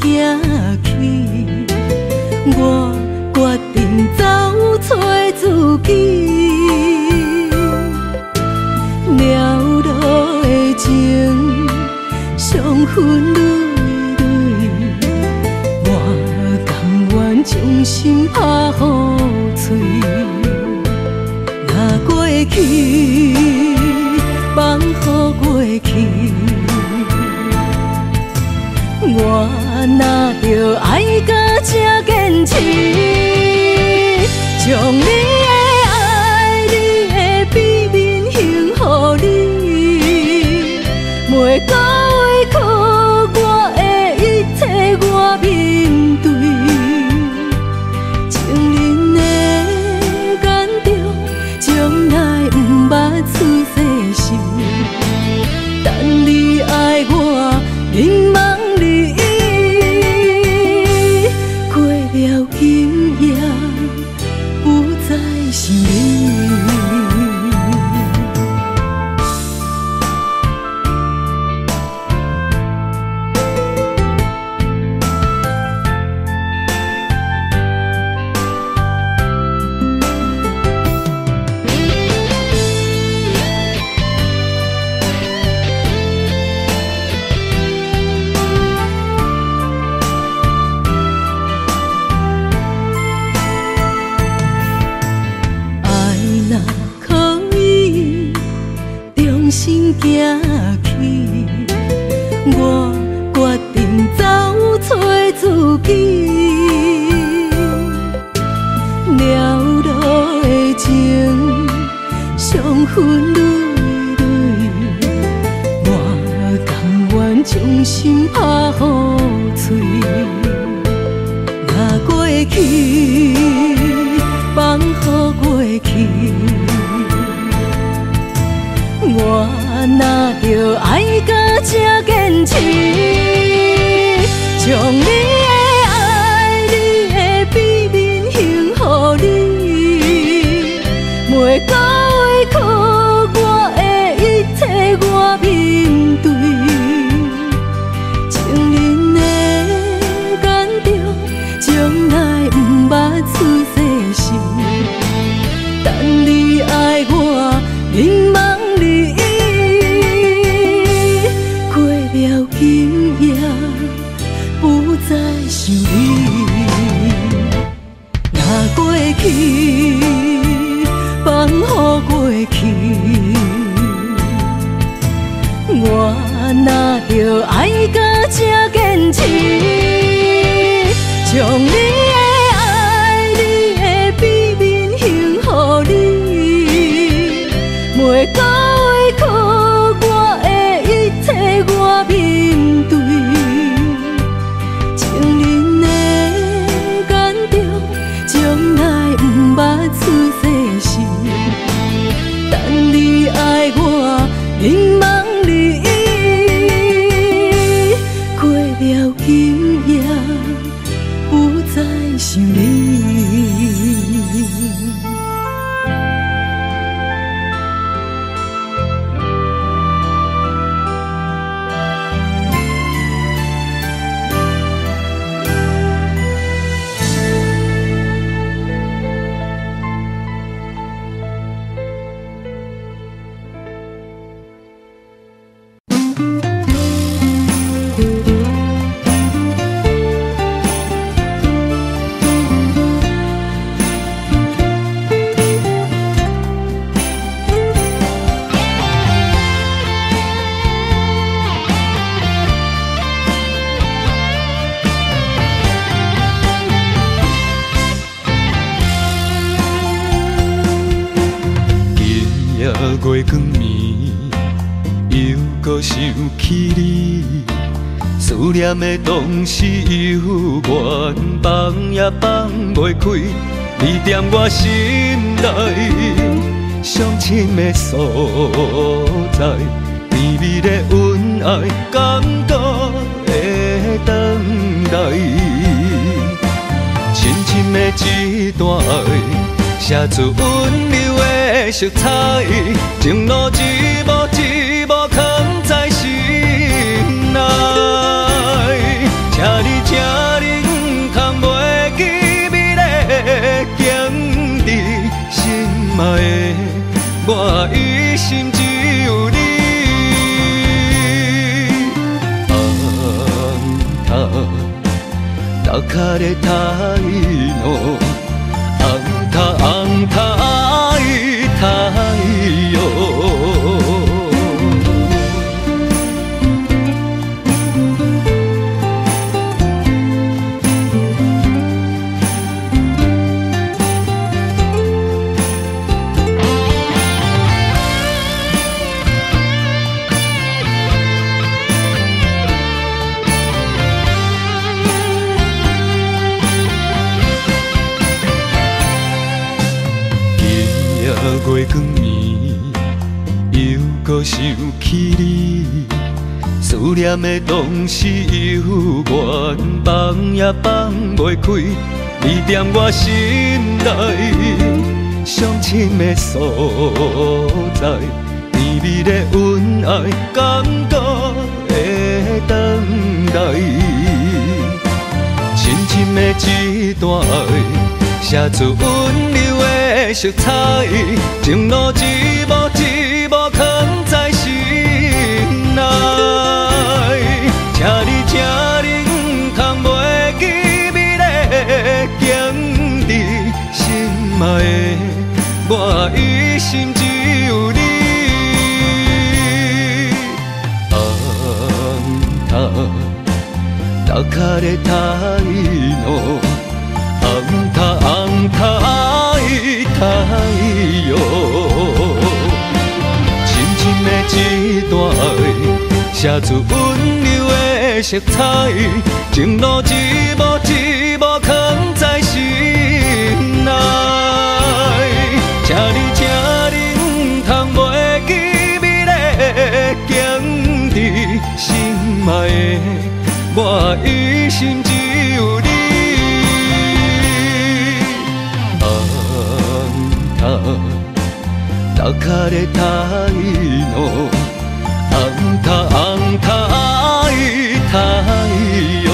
行去，我决定走找自己。了路的情，伤痕累累，我甘愿将心拍予碎。若过去，放乎过去。 我若着爱到这坚持，将你的爱、你的秘密献予你，袂搁委屈我的一切，我面对。情人的感动，从来不捌出世事，但你爱我，迷茫。 今夜不再是你。行去，我决定走找自己。了路的情，伤痕累累，我甘愿将心拍予碎。若过去，放乎过去。 我若着爱到这坚持，将你的爱、你的秘密献予你，袂搁委屈我的一切，我面对。情人的感动，从来不捌出世事，但你爱我，迷茫。 今夜不再想你，若过去，放乎过去。我若着爱到这坚持，将你的爱、你的秘密献予你，袂搁委屈我的一切，我面对。 不捌出世事，但你爱我，迷茫你，过了今夜，不再想你。 月光暝，又搁想起你，思念的同时犹原放也放袂开，你踮我心内上深的所在，甜蜜的恩爱，感动的等待，深深的一段爱。 写出温柔的色彩，情路一幕一幕藏在心内。请你头壳咧太浓，红太哟。月光暝，又搁想起你，思念的同时犹原放也放袂开，你踮我心内上深的所在，甜蜜的恩爱感觉会等待，深深的一段爱。写出温柔的色彩，情路一幕一幕藏在心内。请你，请你，唔通袂记美丽的景致，心爱的我一心只有你。红头壳咧太浓。红太哟，深深的一段爱，写出温柔的色彩，情路一幕一幕藏在心内。请你，请你，唔通袂记美丽的景致，心爱的我一心只有你。头壳咧太浓，红太哟。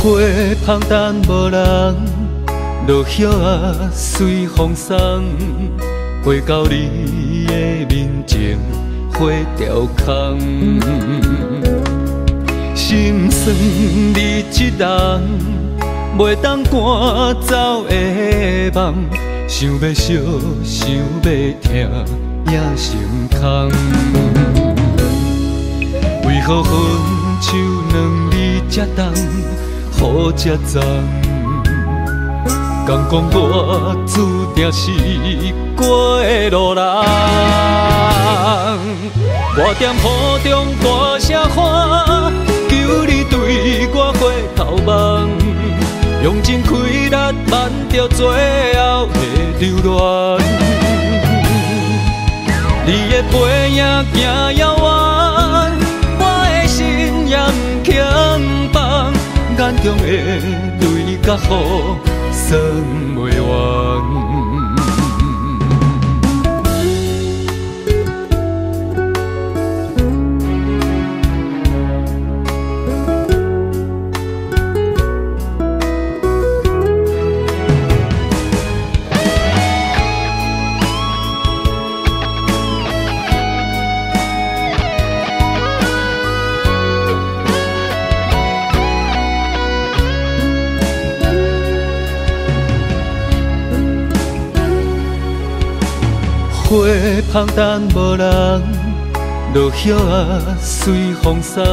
花香淡无人，落叶啊随风送，花到你的面前，花凋空。心酸你一人，袂当赶走的梦，想要惜，想要听，也成空。为何分手两字才重？好才脏，敢讲我注定是过的路人。我踮雨中大声喊，求你对我回头望，用尽气力挽着最后的留恋。你的背影行遥远，我的心也不轻放。眼中的泪甲雨算袂完。花香淡无人，落叶啊随风送，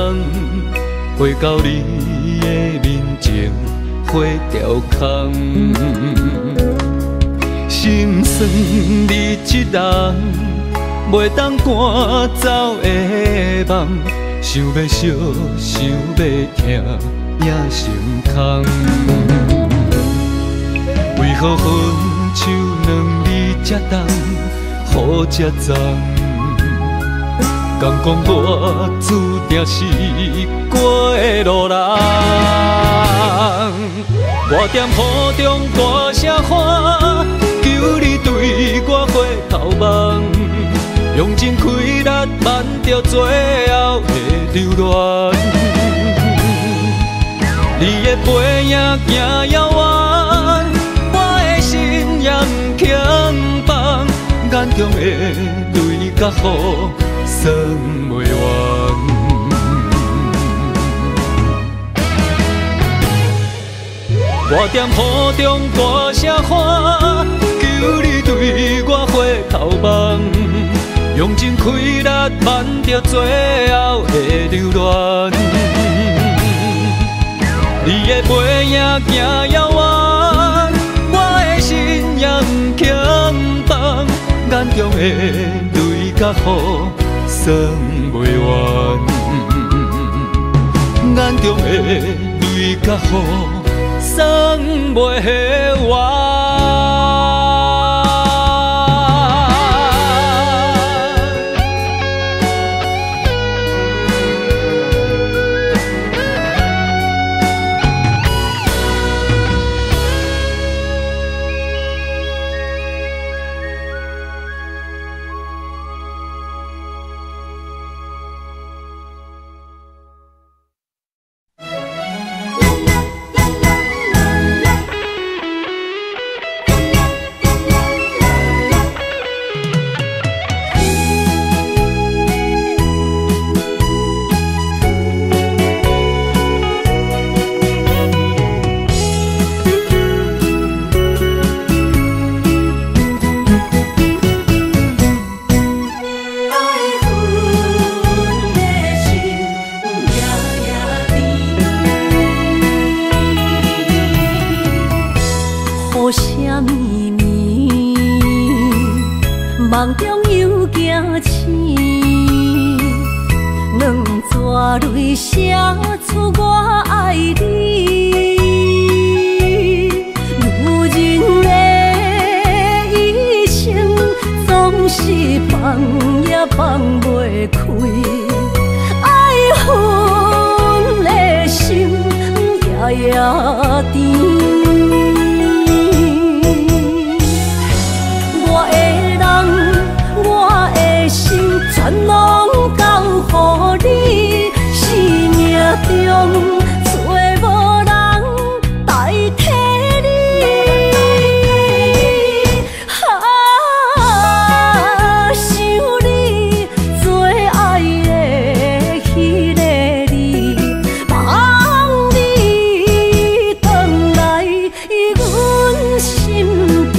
花到你的面前，花凋空。心酸你一人，袂当赶走的梦，想要惜，想要听，也心空。为何分手两字才重，雨才重？敢讲我注定是过路人？我踮雨中大声喊，求你对我回头望。用尽气力挽着最后的留恋。你的背影行遥远，我的心也不轻放，眼中的泪甲雨算袂完。我踮雨中大声喊，求你对我回头望。用尽气力挽着最后的留恋，你的背影行遥远，我的心也不轻放，眼中的泪甲雨算袂完，眼中的泪甲雨算袂完。梦中又惊醒，两撮泪写出我爱你。女人的一生总是放也放袂开，爱恨的心夜夜甜。全拢交予你，生命中找无人代替你。想你最爱的迄个你，望你回来阮心边。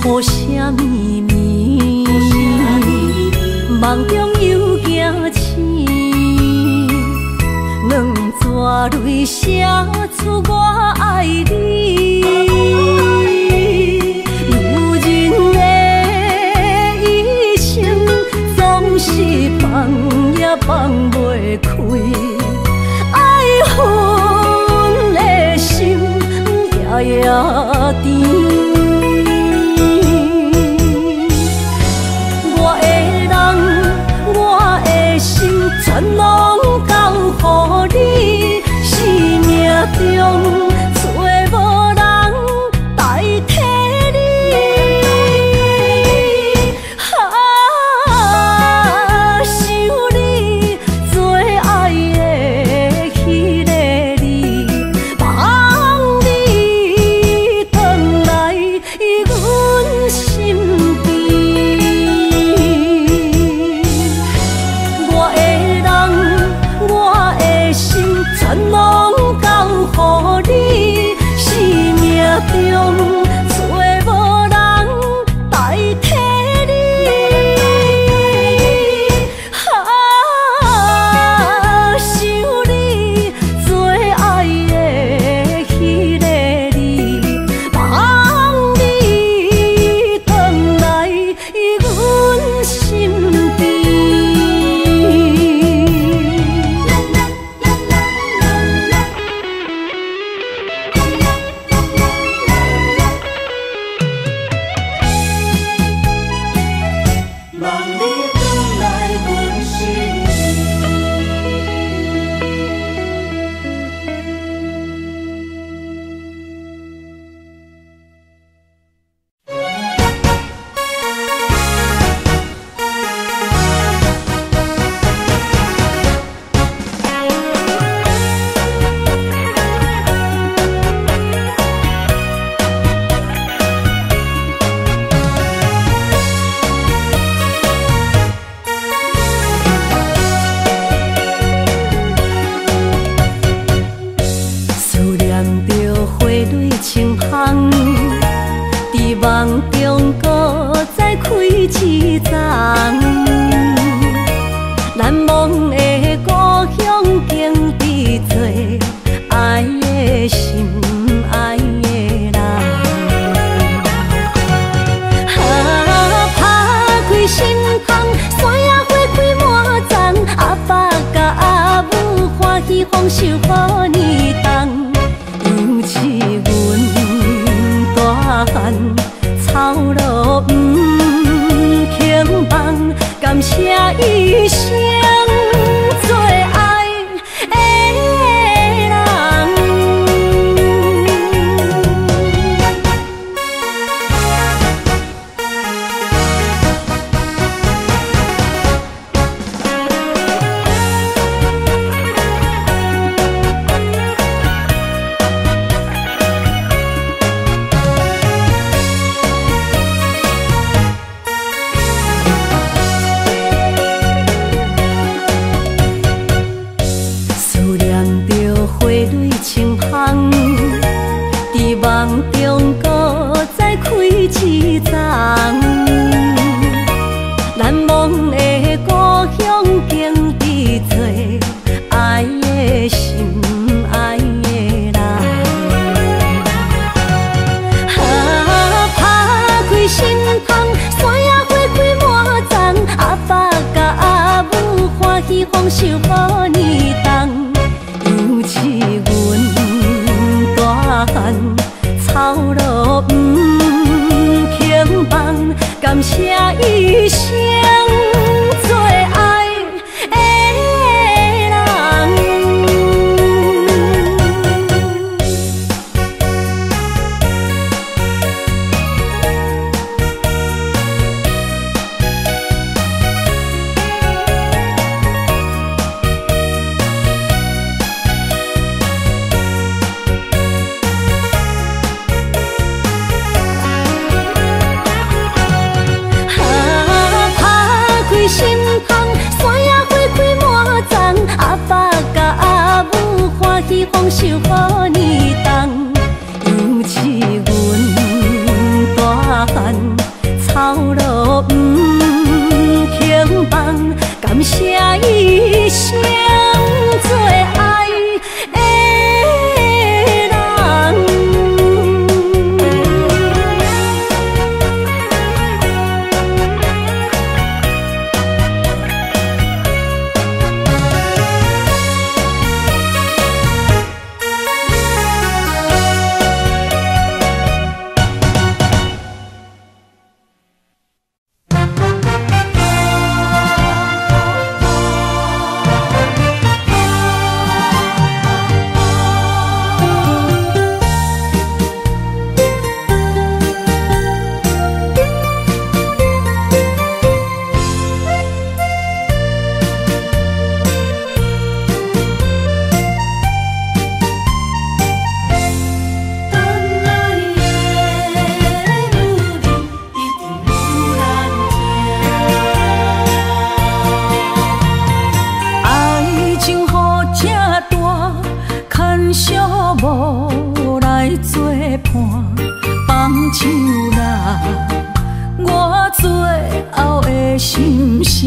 雨声绵绵，梦中又惊醒，两撮泪写出我爱你。女人的一生总是放也放袂开，爱恨的心夜夜甜。全拢交予你，生命中找无人代替你。想你最爱的迄个你，望你回来阮心边。我的一生做爱的人。梦中搁再开一丛，难忘的故乡经历做爱的心爱的人。打开心窗，山野花开满丛，阿爸甲阿母欢喜丰收好年冬，尤其阮大汉。草路不轻放，感谢一生做爱的人。心窗，山野花开满丛，阿爸甲阿母欢喜丰收好年冬，尤其阮大汉草路不轻放，感谢一生做爱的人。无来作伴，放手啦，我最后的心声。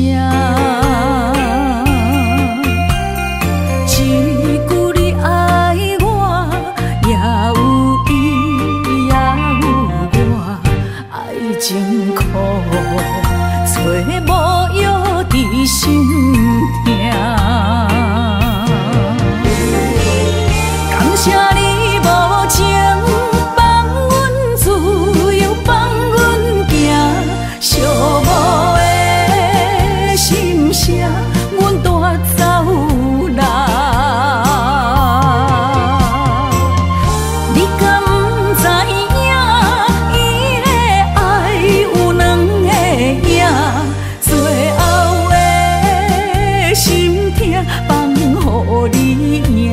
一句你爱我，也有伊，也有我，爱情苦，找无药伫心痛。谢你无情，放阮自由，放阮行，寂寞的心声，阮带走啦。你敢不知影，伊的爱有两个影，最后的心痛放予你赢。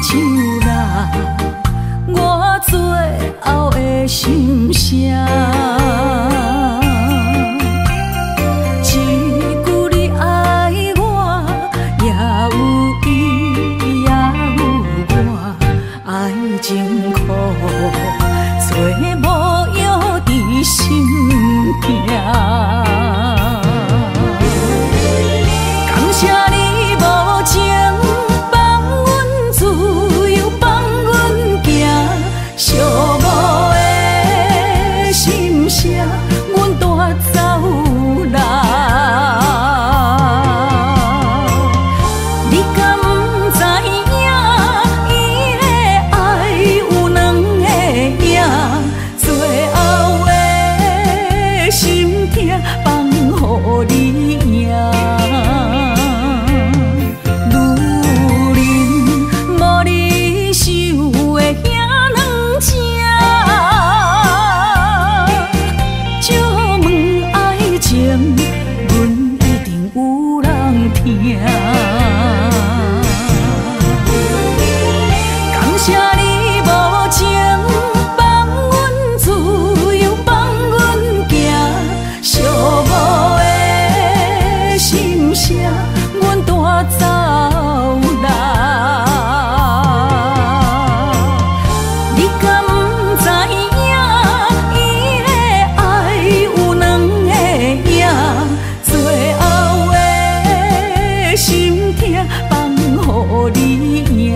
唱啦，我最后的心声。一句你爱我，也有伊，也有我，爱情苦，做无药伫心痛。感谢你无情放阮自由，放阮行，寂寞的心声，阮带走啦。你敢不知影，伊的爱有两个影，最后的心痛放予你赢。感谢你无情放阮自由，放阮行，寂寞的心声，阮带走啦。你敢不知影，伊的爱有两个影，最后的心痛放予你赢。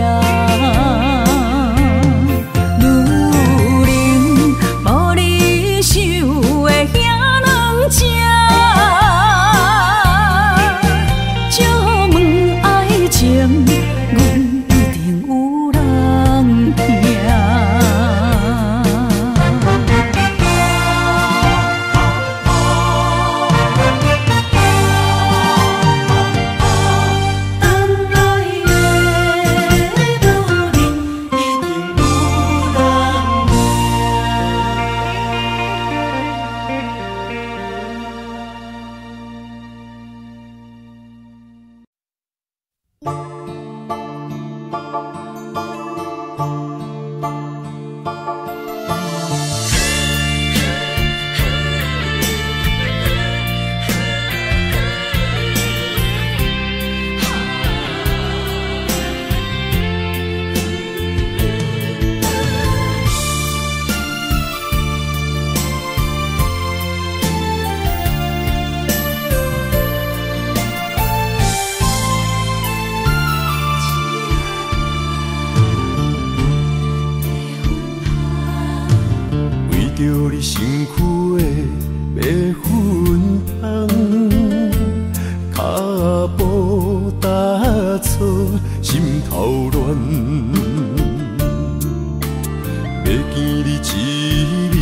着你身躯的白粉红，脚步踏错，心头乱。要见你一面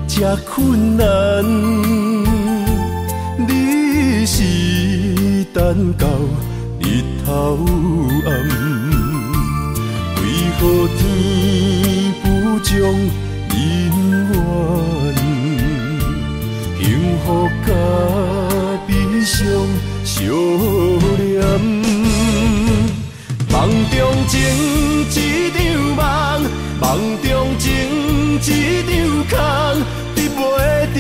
才困难，你是等到日头暗，为何天不将？因缘，幸福甲悲伤相连，梦中情一场梦，梦中情一场空，得袂着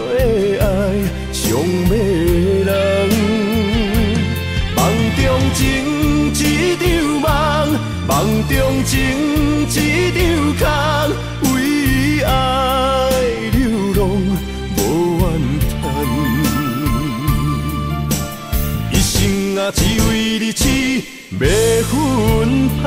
的爱上迷人。梦中情一场梦，梦中情一场空。爱流浪无怨叹，一生啊只为你痴白粉红。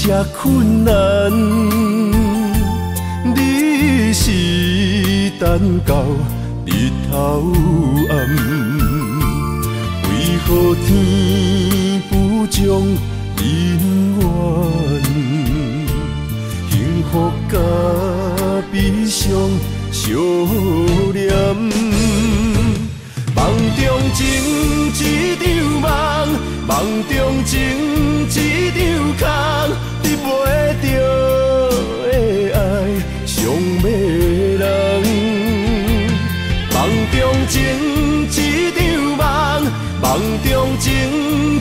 这困难，你是等到日头暗，为何天不将人怨？幸福甲悲伤相连，梦中情一场梦，梦中情一场空，你袂着的爱上迷人。梦中情一场梦，梦中情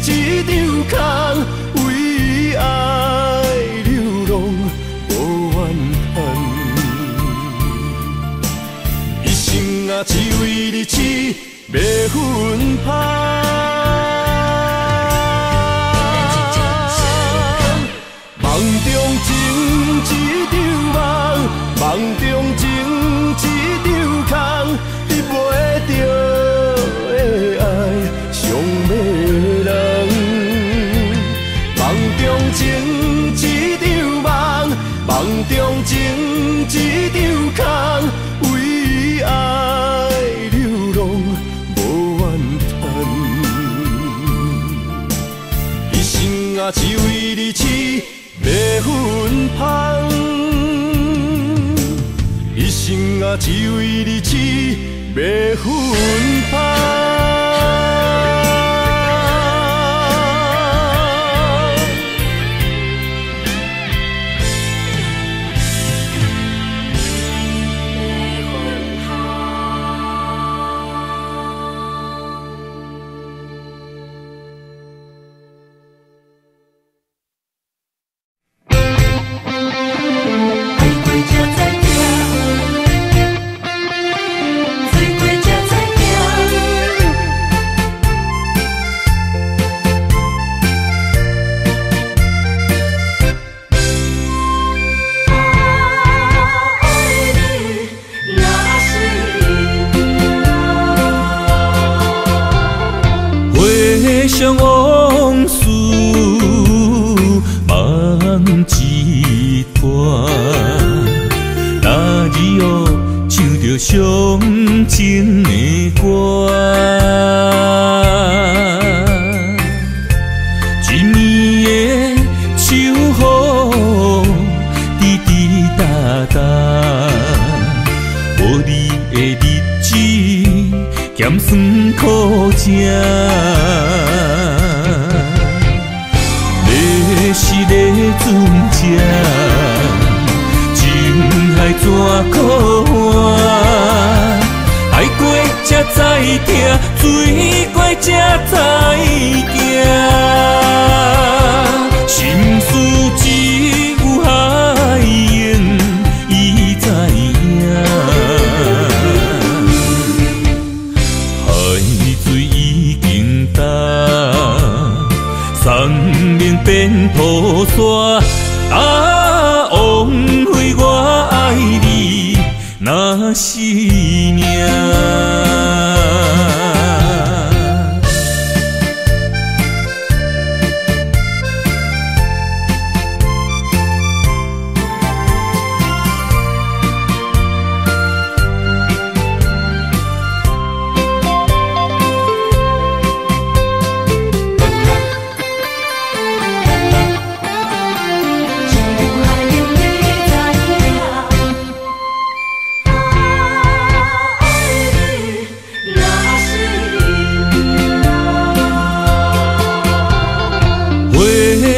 一场空，为爱流浪无怨叹。一生啊，只为你痴，袂分芳。梦中情一场梦，梦中情一场空，你袂着的爱上迷人。梦中情一场梦，梦中情一场空，为爱流浪无怨叹。一生啊，只为你痴，袂分芳。一生啊，只为你痴，袂分芳。想往事梦一段，那日后唱着伤情的歌，一暝的秋雨滴滴答答，无你的日子咸酸苦吃。是个船只，情海怎可换？爱过才知疼，水过才知惊。心事只有海燕伊知影，海水已经干。山面变土沙，枉费我爱你那是命。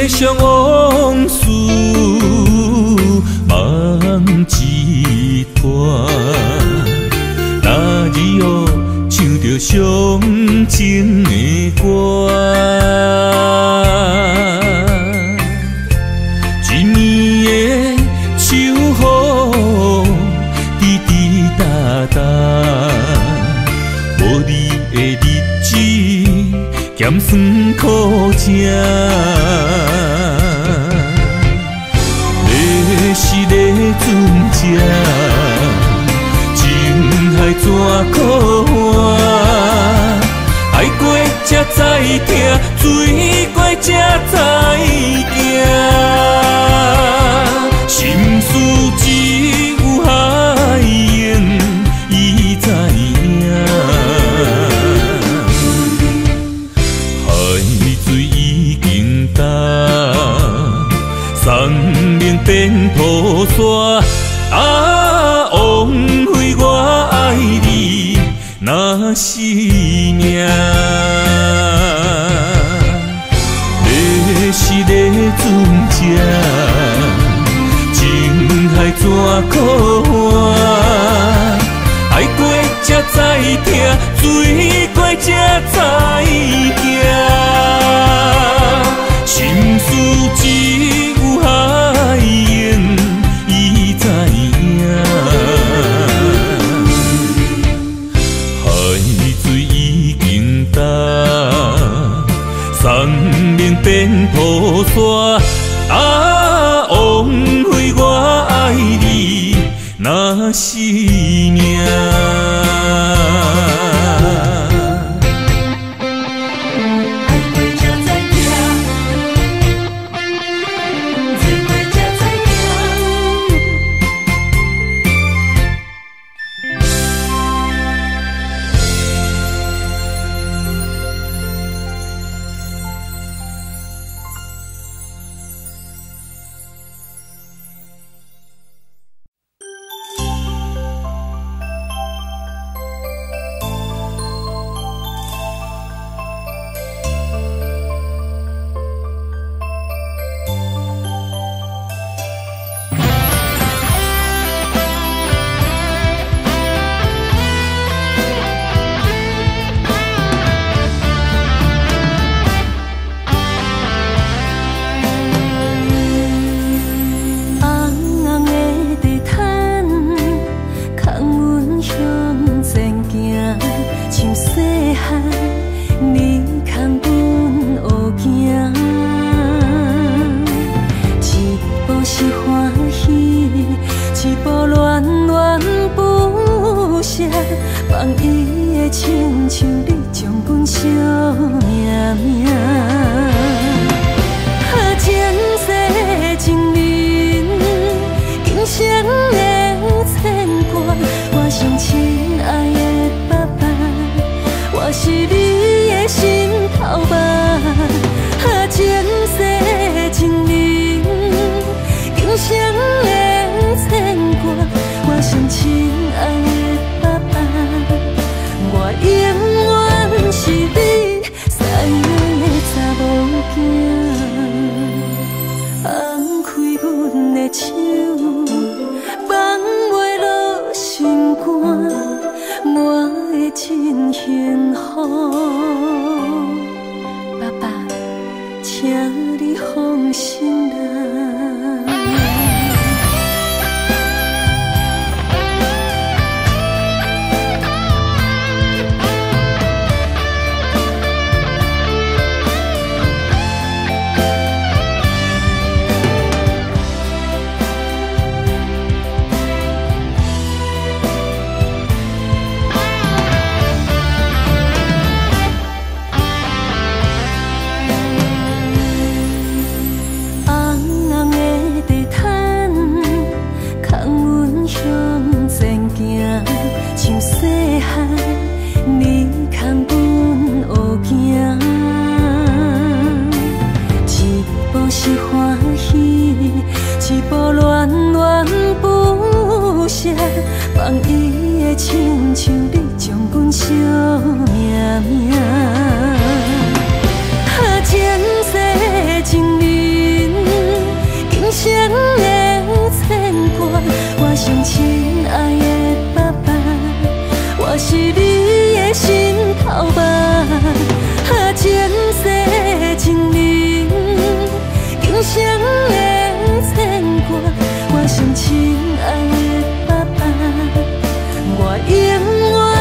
想往事梦一段，那日后唱着伤情的歌，一暝的秋雨滴滴答答，无你的日子咸酸苦吃。是个船只，情海怎可换？爱过才知疼，水过才知惊。心事只有海涌，伊知影。海水已经干，山明变土沙。啊，枉费我爱你那是命。是个船只，情海怎可换？爱过才知疼，水过才知行。心事只有海涌，伊知影。海水已经干。山明变土沙，啊，枉费我爱你那是命。我心亲爱的爸爸，我永远。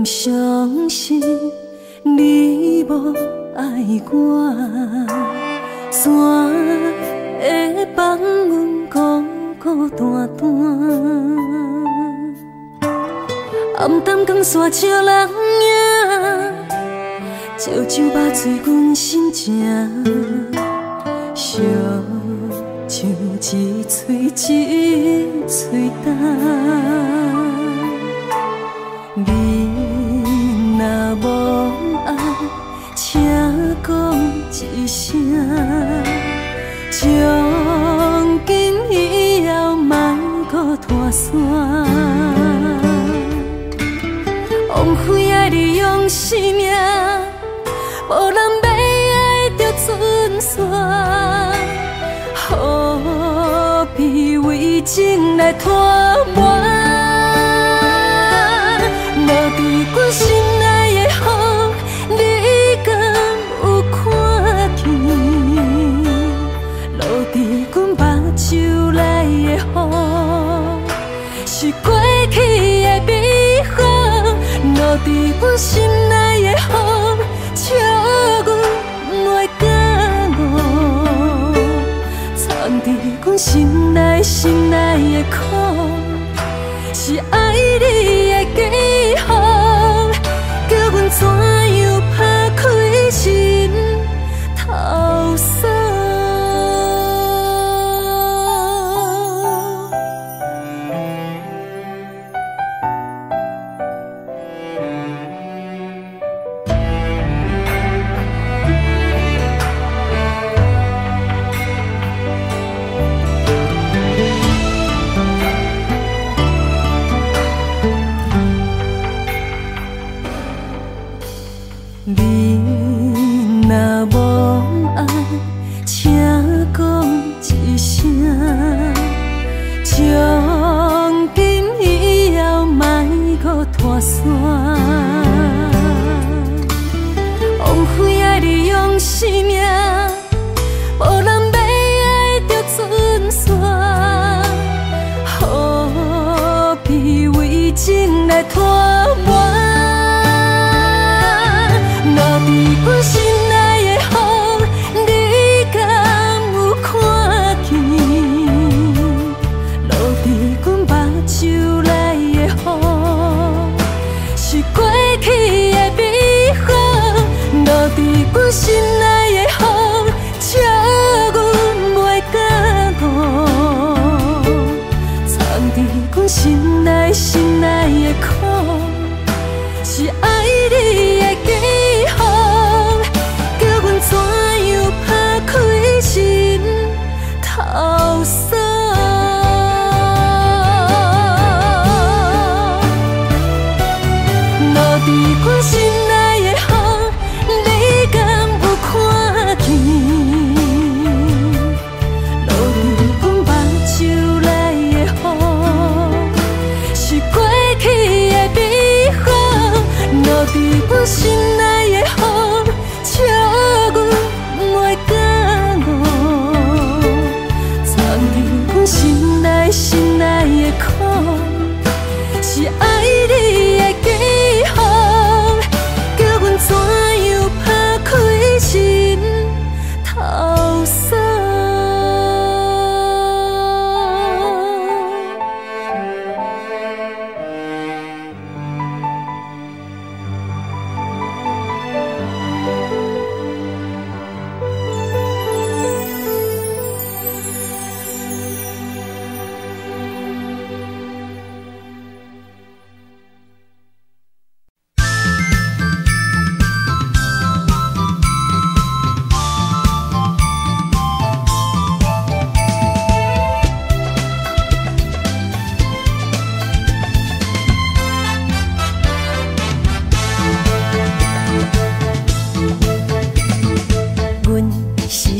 甘相信你无爱我，怎会放阮孤孤单单？暗淡光线照人影，照酒肉醉阮心情，烧像一嘴一嘴干。你若无爱，请讲一声，从今以后莫搁拖线。枉费爱你用生命，无人要爱着存线，何必为情来拖磨？落伫阮心内的风，你敢有看见？落伫阮目睭内的雨，是过去的美好。落伫阮心内的风，笑阮袂感悟。藏伫阮心内的苦，是爱你的记号，叫阮怎样拍开心头锁？你若无爱，请讲一声，从今以后莫搁拖线。枉费爱你用生命，无人要爱着存线，何必为情来拖磨？阮心内的风，你敢有看见？落伫阮目睭内的雨，是过去的美好。落伫阮心内的风，笑阮袂感悟。藏伫阮心内的苦，是爱你的记号。怎样拍开心头锁？落伫阮心内的风，你敢有看见？落伫阮目睭内的雨，是过去的美好。落伫阮心内的风，笑阮袂感悟。藏伫阮心内的苦，是爱你的记号，叫阮怎样拍开心头锁？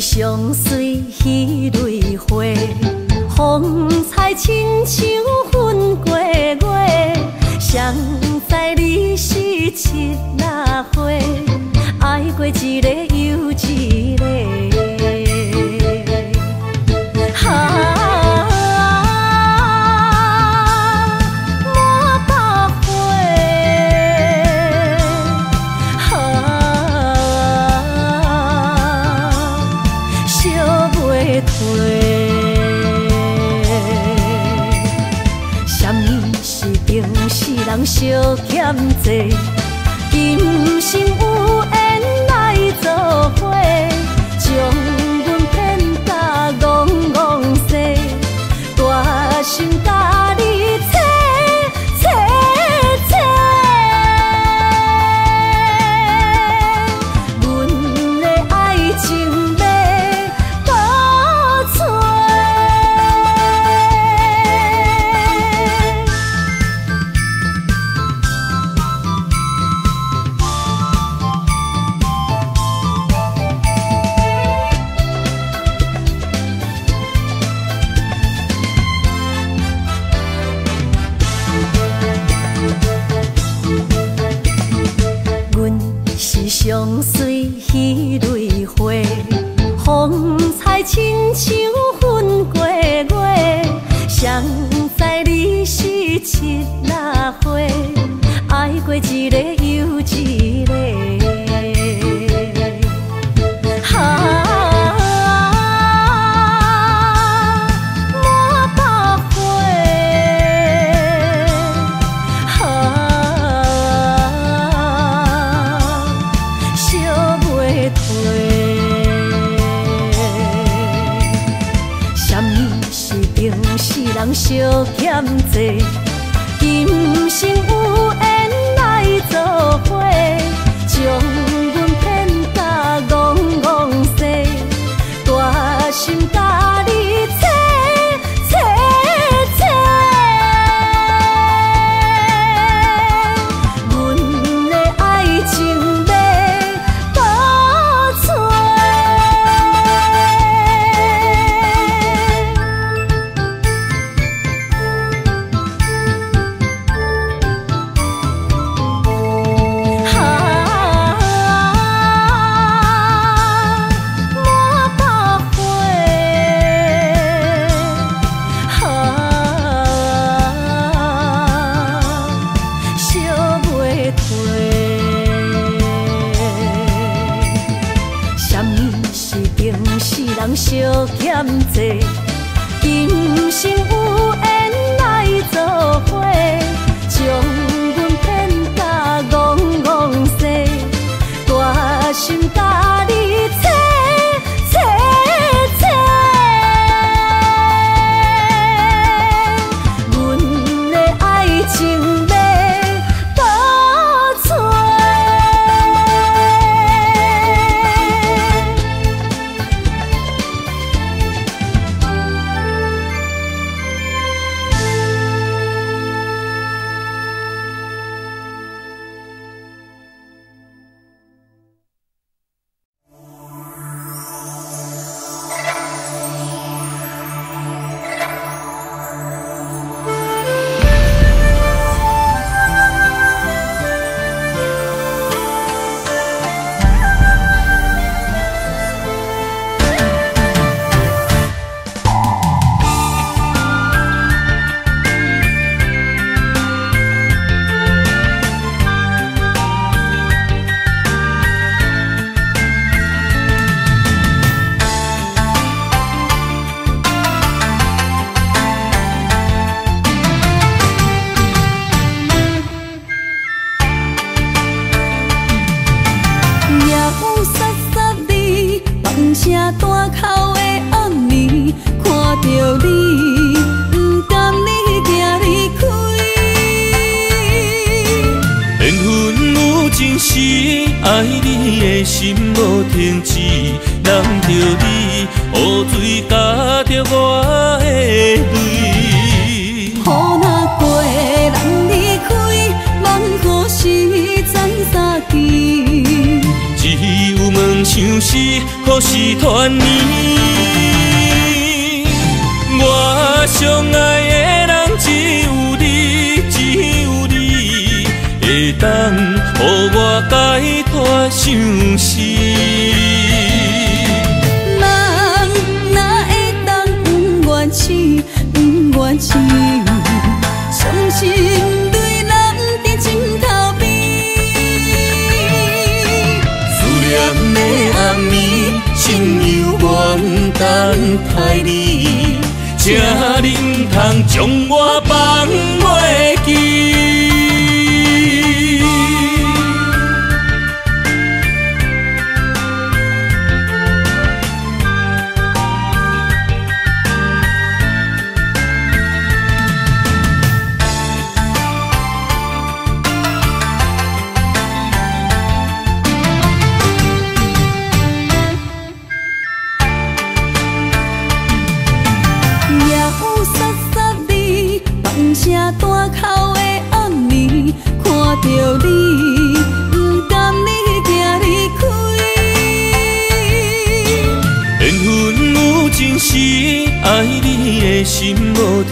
相随彼蕊花，风采亲像云过月。谁知你是七那花，爱过一个又一个。莫百花，欠债，今生有缘来做伙，将阮骗甲戆戆西，大心甲你切切切，阮的爱情要倒找。相随彼蕊花，风采亲像云过月。谁知你是七若花，爱过一个又一个。人相欠债，今生有缘来做伙，将阮骗甲戆戆西，大心甲你切切切，阮的爱情要倒找。人相欠债，今生有缘来做伙，将阮骗甲戆戆西，大心甲你切切切，阮的爱情要倒找。爱你的心无停止，难着你雨水加着我的泪。雨若过，人离开，望雨时知三更。只有问像是何时团圆？我相爱的人只有你，只有你会当予我解脱相思。人哪会当不愿醒，不愿醒，伤心对人伫枕头边。思念的暗暝，心犹原等待你，才能通将我放袂记。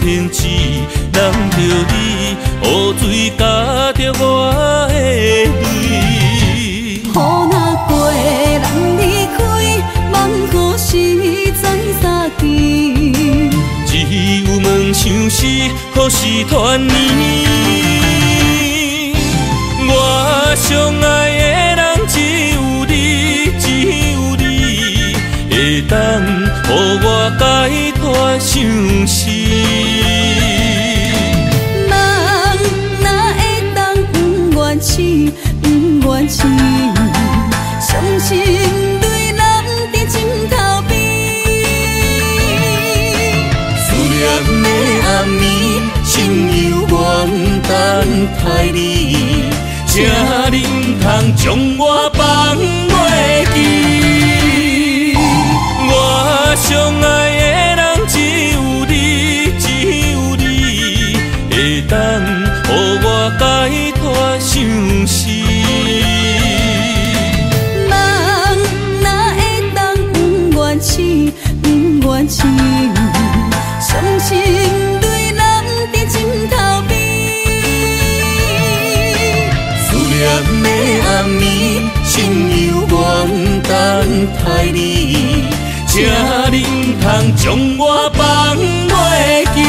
停止，人着你，雨水加着我的泪。雨若过，人离开，望雨时在相见。只有问像是何时团圆？我相爱的人只有你，只有你，会当予我解脱相思。人哪会当不愿痴，不愿痴？伤心泪男在枕头边。思念的暗暝，心犹原等待你。请你唔通将我放袂记，我相爱的人只有你，只有你，会当予我解脱相思。人哪会当不愿痴，不愿痴？伤心泪男在枕头边。思念的暗暝，心犹原等待你，请你唔通将我放袂记。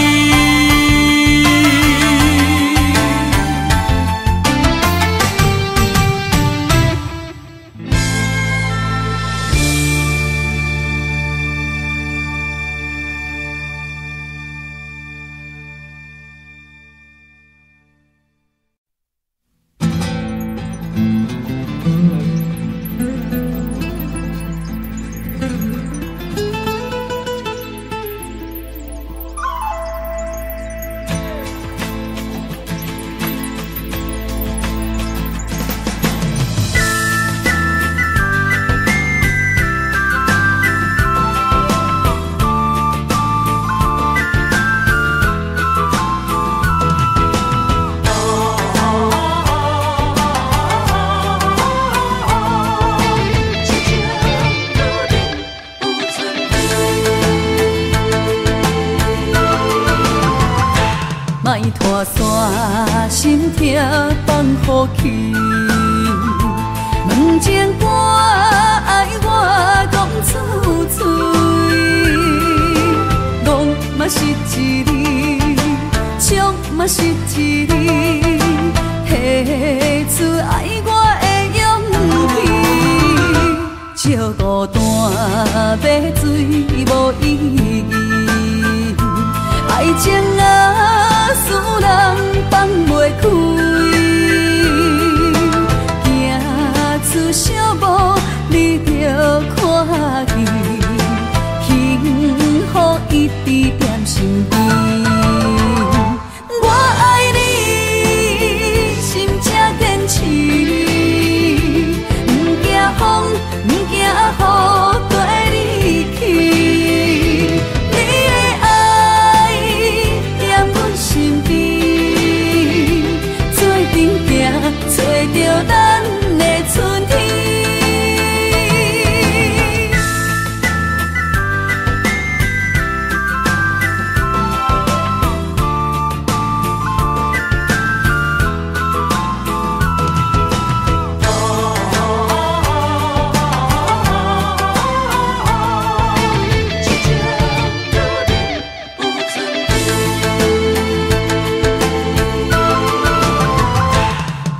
莫拖山，心痛放予去。问情歌爱我讲出嘴，戆嘛是一字，唱嘛是一字，提出爱我的勇气。笑孤单要水无意义，爱情啊，使人放袂开，行出小步，你着看见，幸福一直踮身边。我爱你，心正坚持，不惊风，不惊雨，跟你去。你的爱踮阮身边，做阵行，找着咱的春天。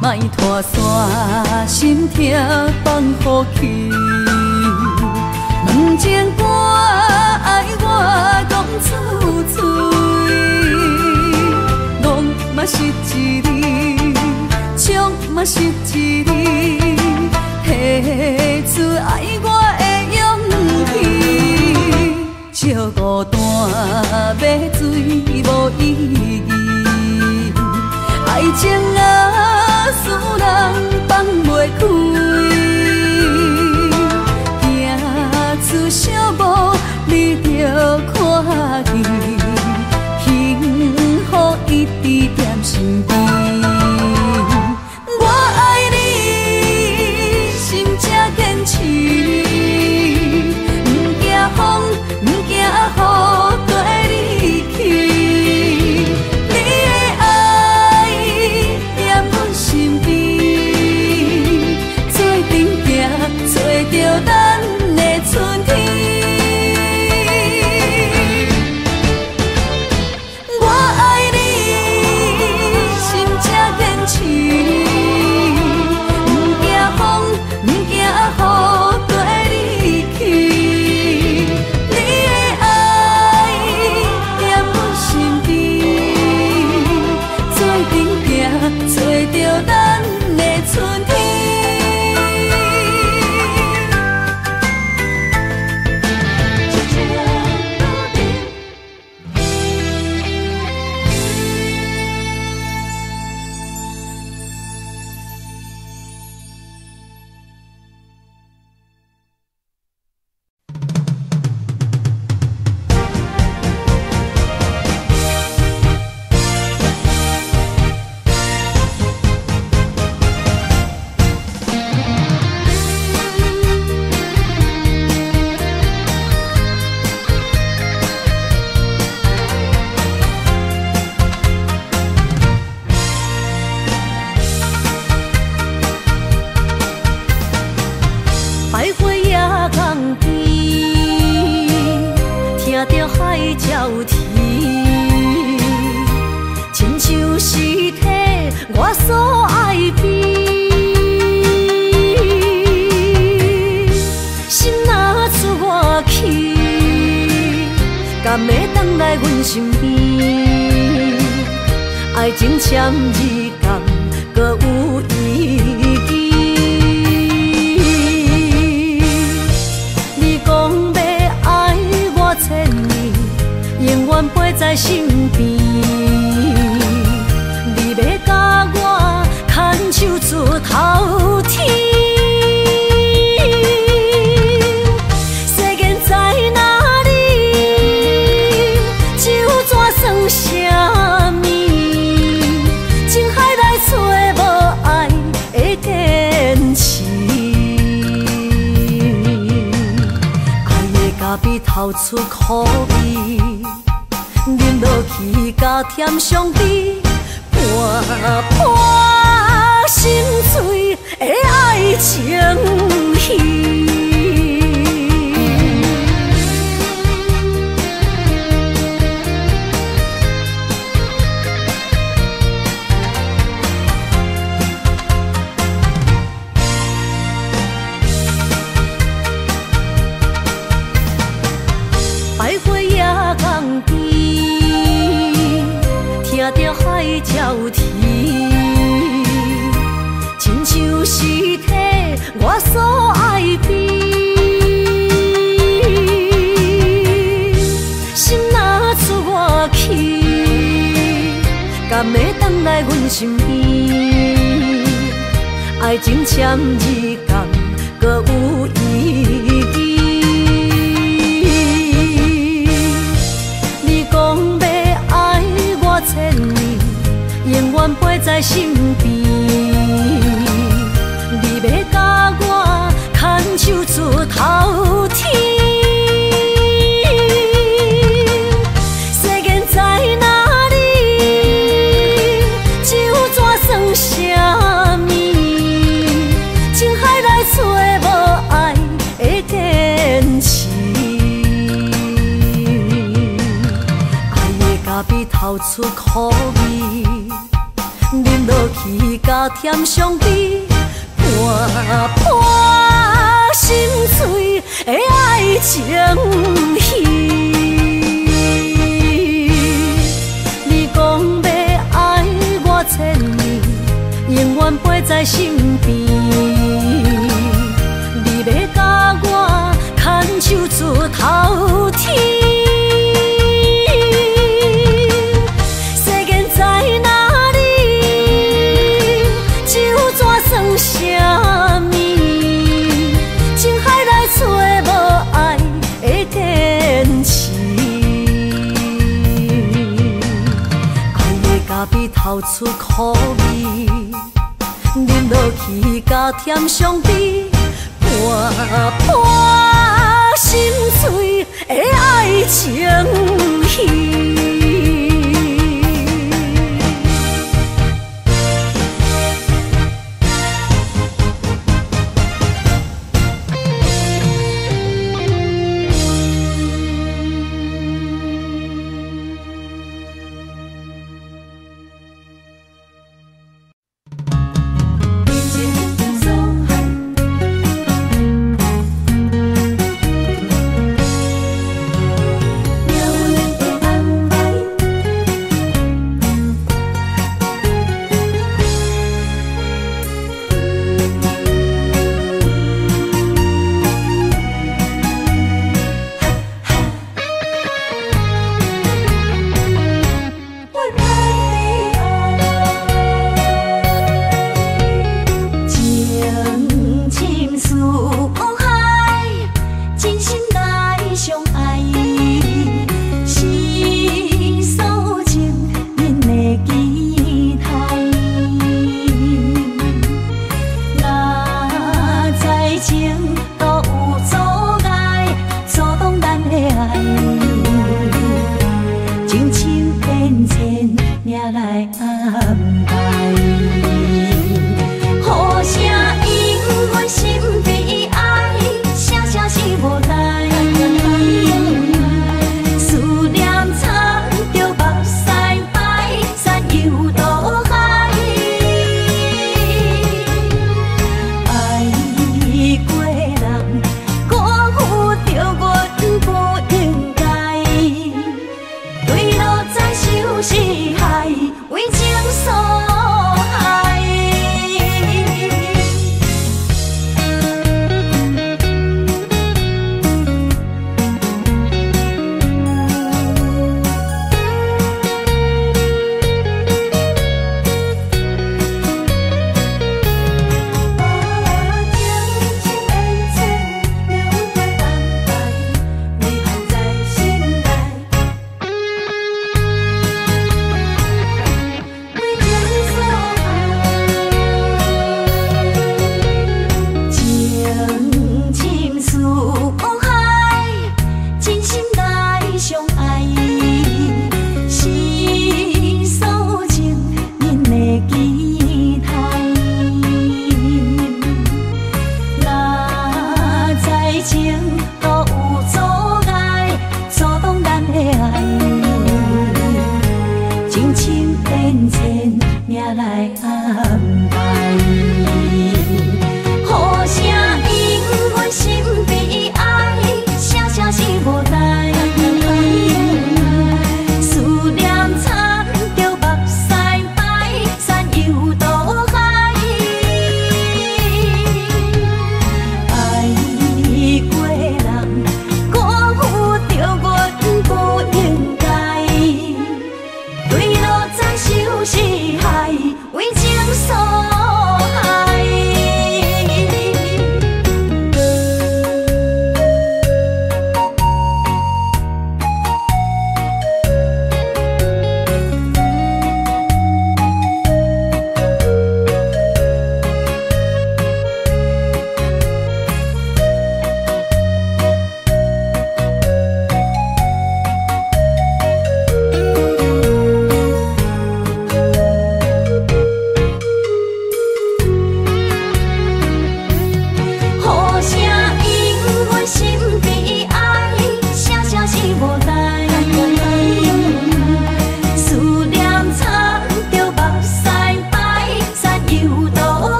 莫拖山，心痛放予去。问情歌爱我讲出嘴，戆嘛是一字，唱嘛是一字，提出爱我的勇气。笑孤单要水无意义，爱情啊，使人放袂开，行出小步，你着看见，幸福一直踮身边。我爱你，心正坚持，不惊风，不惊雨，跟你去。我所爱悲。心若出我去，敢会回来阮身边？爱情签字敢搁有意义？你讲要爱我千年，永远陪在身边。你要甲我牵手出头天。世间在哪里？就怎算啥物？情海内找无爱的坚持。爱的咖啡透出苦味，饮落去甲甜相比，伴伴心碎的爱情戏。百花夜港边，听着海鸟啼，亲像是替我所爱悲。心若出我去，敢会回来阮身边？爱情签字敢搁有意义？千年，永远陪在身边。你要甲我牵手出头天。世间在哪里？就怎算啥物？情海内找无爱的坚持。咖啡透出苦味，饮落去甲甜相比，伴伴心碎的爱情戏。你讲要爱我千年，永远陪在身边。你要甲我牵手出头天。啥物？情海内找无爱的坚持。爱的咖啡透出苦味，饮落去甲甜相比，伴伴心碎的爱情戏。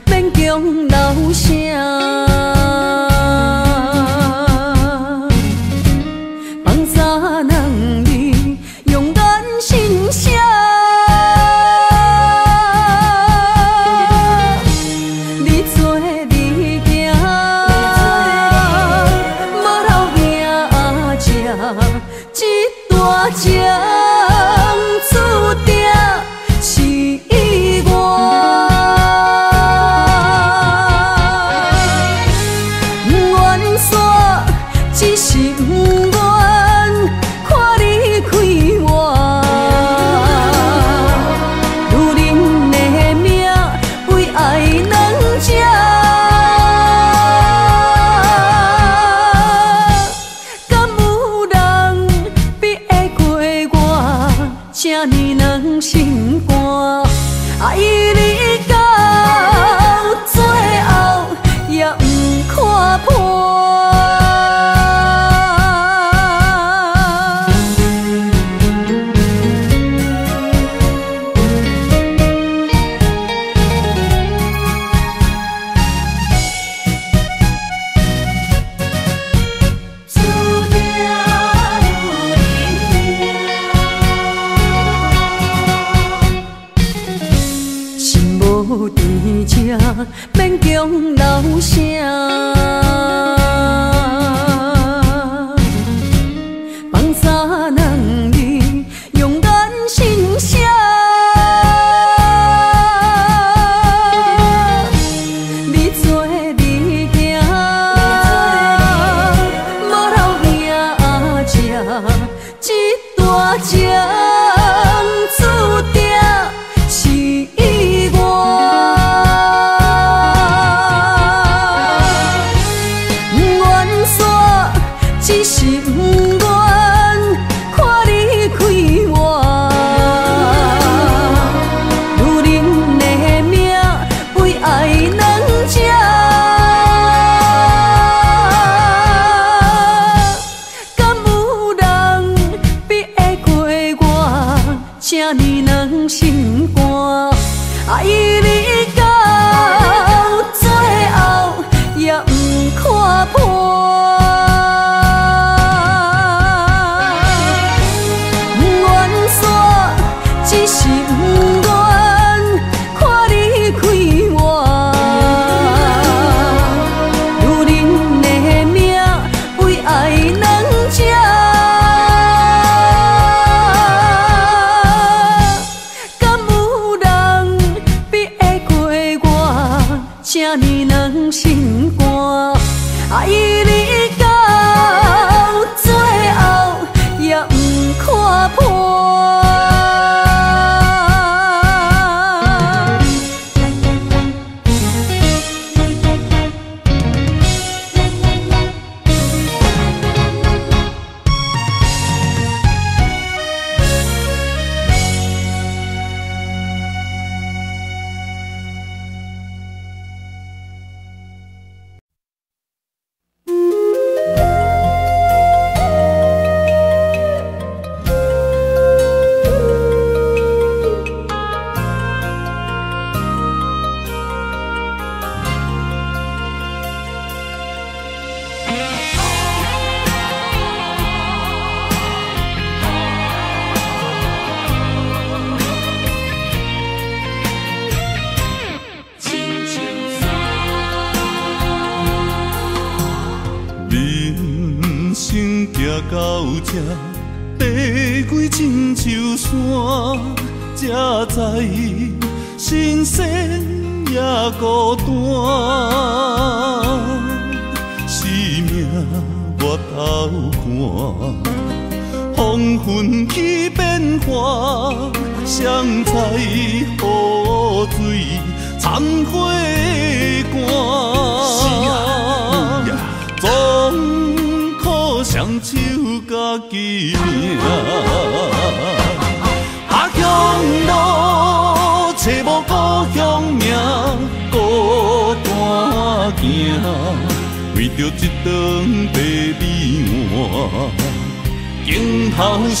免强留声。放洒人儿用眼心声，你做你行，无留名食，这大情注定是我。愿煞只是不愿看你开我，如恁的命为爱两只，敢有人比会过我这呢软心肝？爱你到最后也不看破。无伫这，免强留声。放洒人儿用眼心声，你做你行，无留名食，这大情注定是我。愿煞只是不愿看你开我，如恁的命为爱两只，敢有人比会过我这呢软心肝？爱你到最后也不看破。愿煞只是不愿看你开我，如恁的命为爱两只，敢有人比会过我这呢软心肝？爱你到最后也不看破。人生行到这，爬过亲像山，才知新鲜也孤单。生命越头寒，黄昏起变化，谁知雨水掺火寒。总靠双手家己命，下乡路找无故乡名，孤单行，为着一顿白米碗，今后双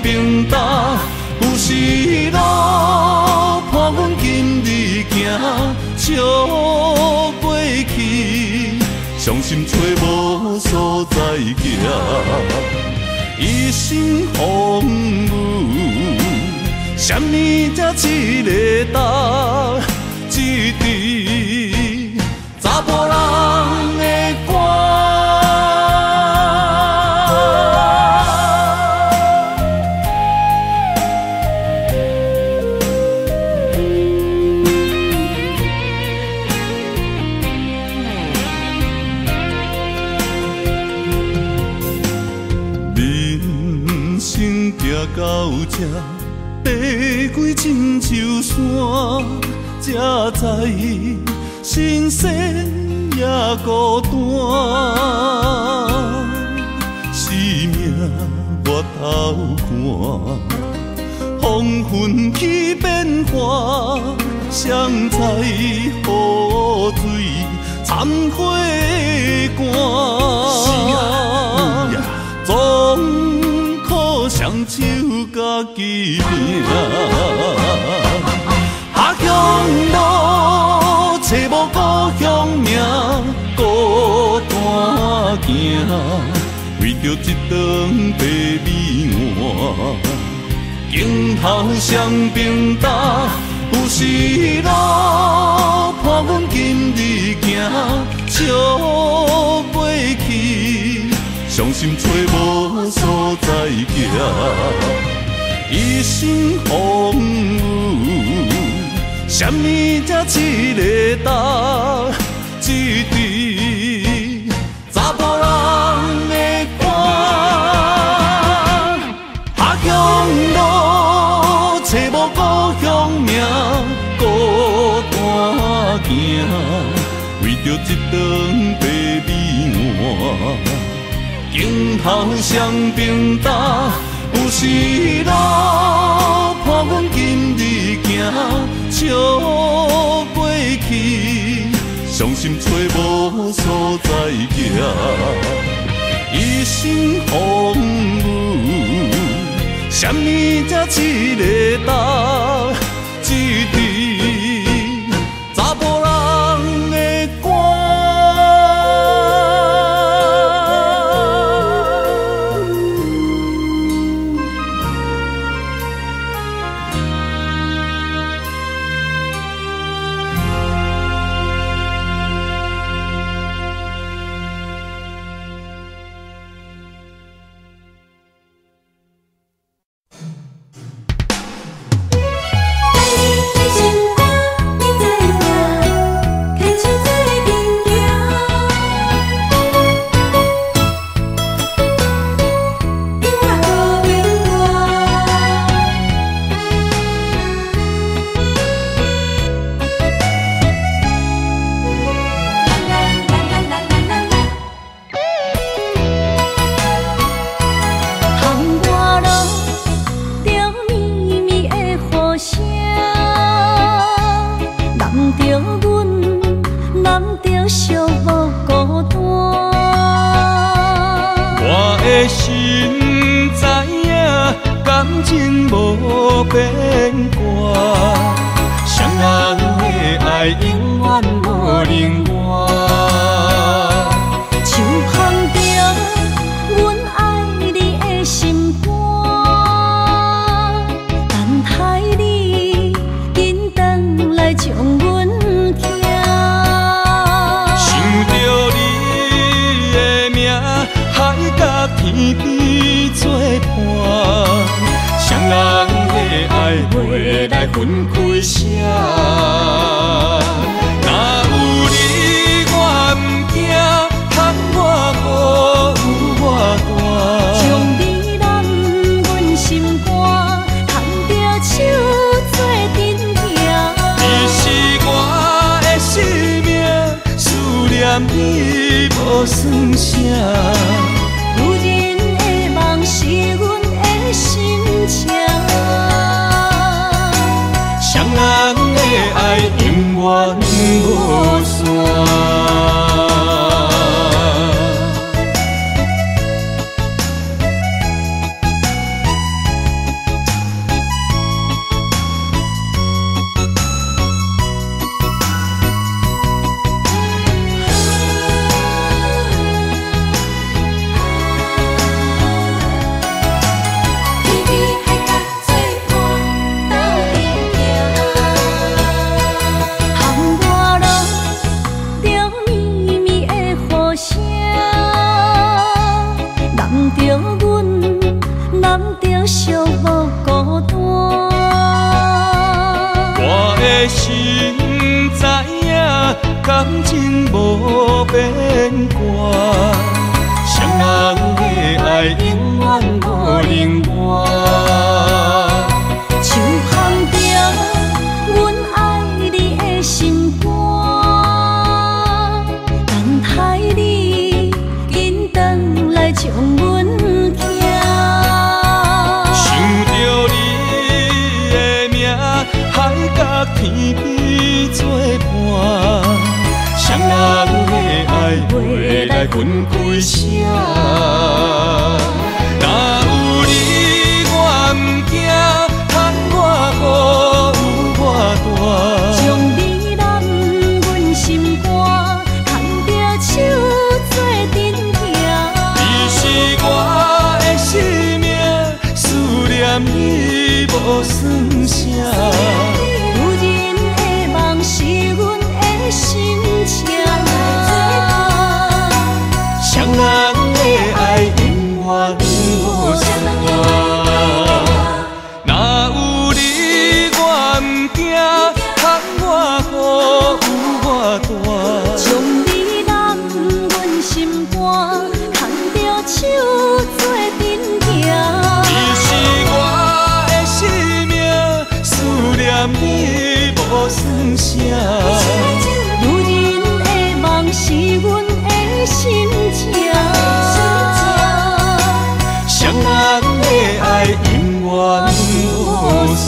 平担，有时路伴阮今日行。笑过去，伤心找无所在行，一生风雨，什么才一个答？一支查甫人的歌。到这爬过亲像山，才知新鲜也孤单。生命我头看，风云起变化，谁知雨水掺火寒。总靠双手家己拼，下乡路找无故乡名，孤单行，为着一顿白米碗，镜头双平搭，有时路伴阮今日行，笑过去。伤心找无所在行，一生风雨，什么才一个答？一支查甫人的歌，下乡路找无故乡名，孤单行，为着一顿白米碗。镜头双平搭，有时路伴阮今日行，笑过去，伤心找无所在行，一生风雨，什么才一个答？一支查甫人的歌。情无变卦，双人的爱永远无冷漠。像捧着阮爱你的心肝，等待你紧回来将阮听。想着你的名，海甲天边作伴。双人的爱袂来分开啥，若有你我毋惊，通我无有我大。将你揽阮心肝，牵着手做阵行。你是我的生命，思念你无算啥。有人的梦是阮的心情，双人的爱永远无散。感情无变卦，双人的爱永远无冷漠。手捧着阮爱你的心肝，等待你紧转来将阮行。想着你的名，海角天边作伴，双人的爱袂来分开声。若有你我毋惊，喊我好有我大。将你揽阮心肝，牵着手做阵行。你是我的生命，思念你无算啥。女人的梦是阮的心情，双人的爱永远无散。若有你我毋惊，喊我好有我大。将你揽阮心肝，牵着手做阵行。你是我的生命，思念你无算啥。女人的梦是阮的心情，双人的爱永远无散。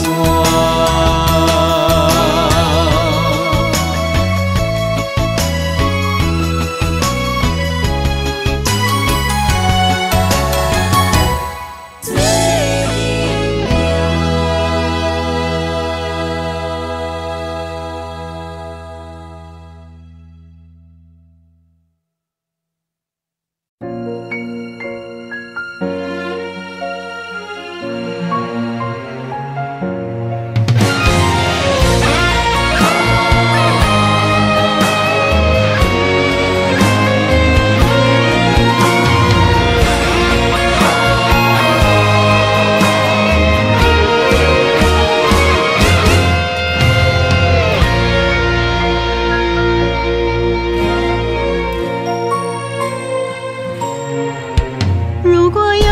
如果有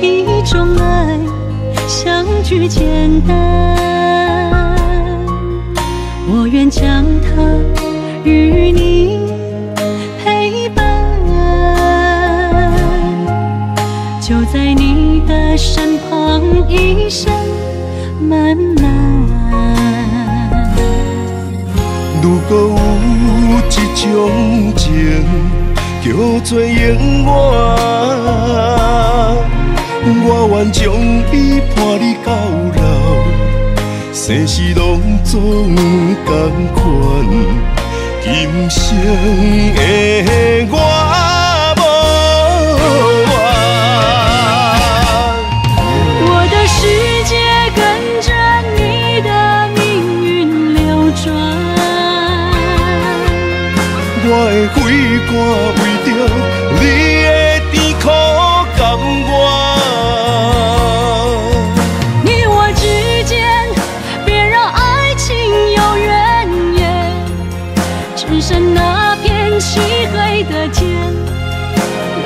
一种爱相聚简单，我愿将它与你陪伴，就在你的身旁一生慢慢。如果有一种情，叫做永远，我愿将伊伴你到老，生死拢总同款，今生的我无怨。我的世界跟着你的命运流转，我的血汗为着你的甜苦甘愿。你我之间别让爱情有怨言，只剩那片漆黑的天，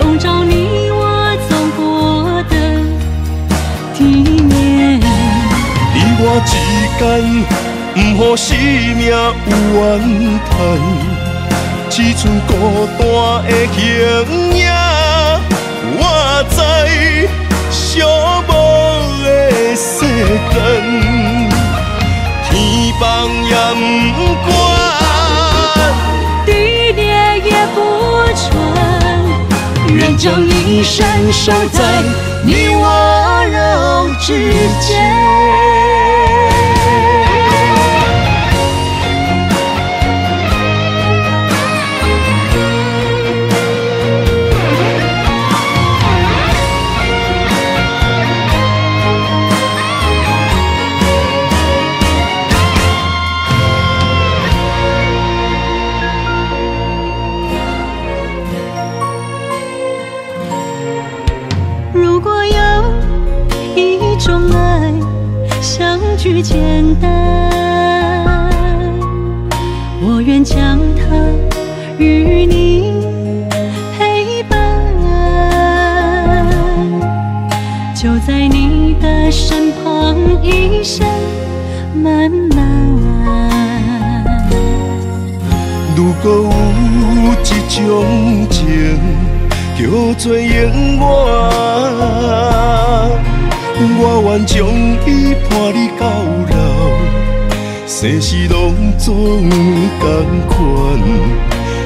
笼罩你我走过的地面。你我之间，不予生命有怨叹。只剩孤单的形影，我知寂寞的世间，天放也不管，地裂也不穿，愿将一生守在你我肉之间。如果有一种爱相聚简单，我愿愿将它与你陪伴，就在你的身旁，一生慢慢。如果有一种情，叫做永远，我愿将伊伴你到老，生死拢总同款，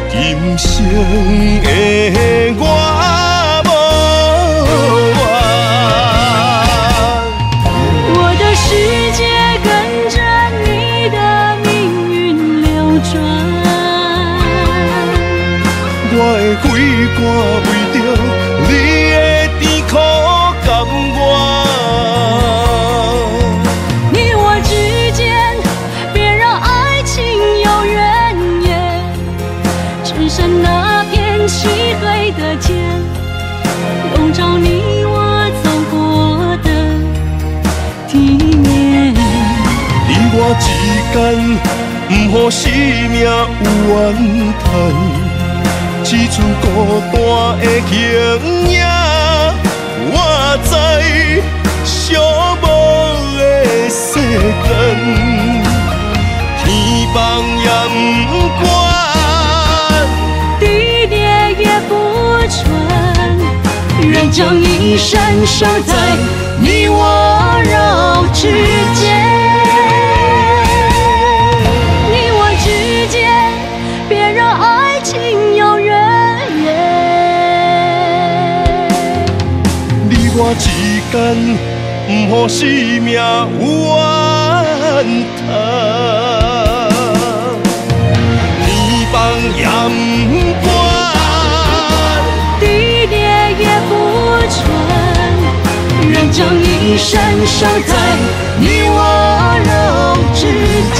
今生的我无怨。我的世界跟着你的命运流转，我的血汗为着你的甜苦甘愿。你我之间，别让爱情有怨言，只剩那片漆黑的街，笼罩你我走过的地面。你我之间，不予生命有怨叹。只剩孤单的形影，我知寂寞的世间，天崩也不管，地裂也不穿，愿将一生守在你我肉之间。你我之间，别让爱情有怨言。你我之间，不予生命有怨叹。天崩也不管，地裂也不穿，愿将一生守在你我肉之间。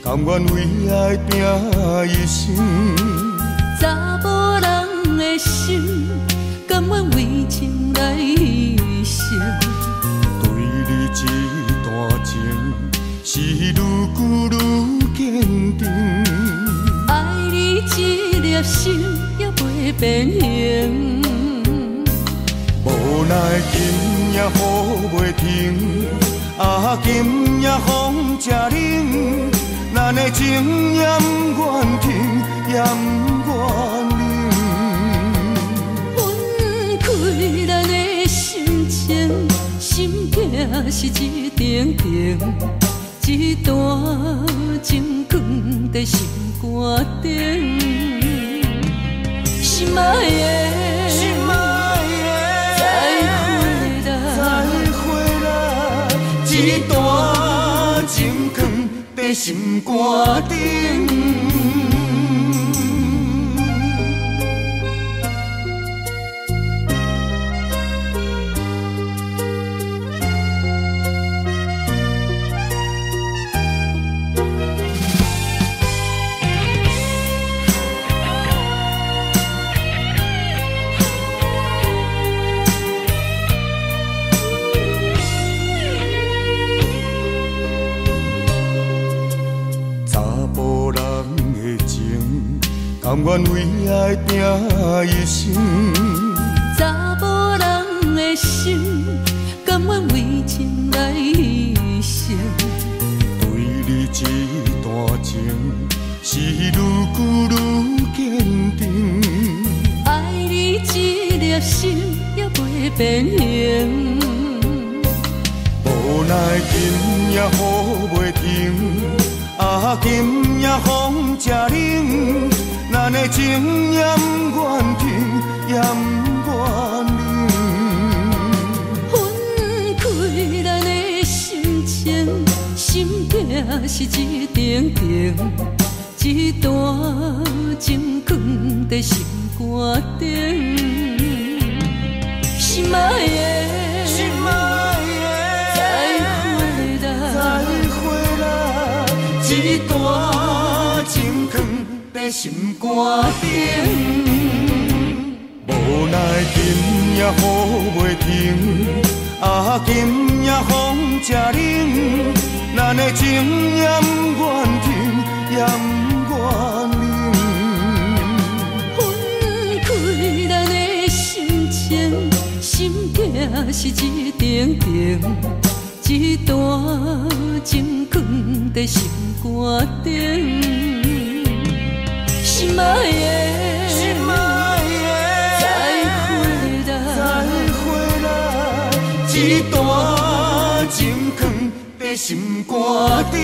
甘愿为爱拼一生，查某人的心，甘愿为情来牺牲。对你这段情，是愈久愈坚定。爱你这粒心也袂变形，无奈今夜雨袂停，啊，今夜风正冷。咱的情也不愿停，也不愿冷。分开咱的心情，心境是一定定，一段情放在心肝顶。心爱的，心爱的，再会啦，一段情放在心肝顶。甘愿为爱拼一生，查某人的心，甘愿为情来牺牲。对你这段情，是愈久愈坚定。爱你这粒心也袂变形，奈今夜雨袂停，啊，今夜风正冷，咱的情也不愿停，也不愿冷。分开咱的心情，心痛是一定定，一段情放在心肝顶。心爱的，心爱的，再会啦，一段情放在心肝顶。无奈今夜雨袂停，啊，今夜风正冷，咱的情也不愿停，也不愿冷。分开咱的心情，心痛是一定定，一段情放在心肝顶。心爱的，心爱的，再会啦，一段情放在心肝顶。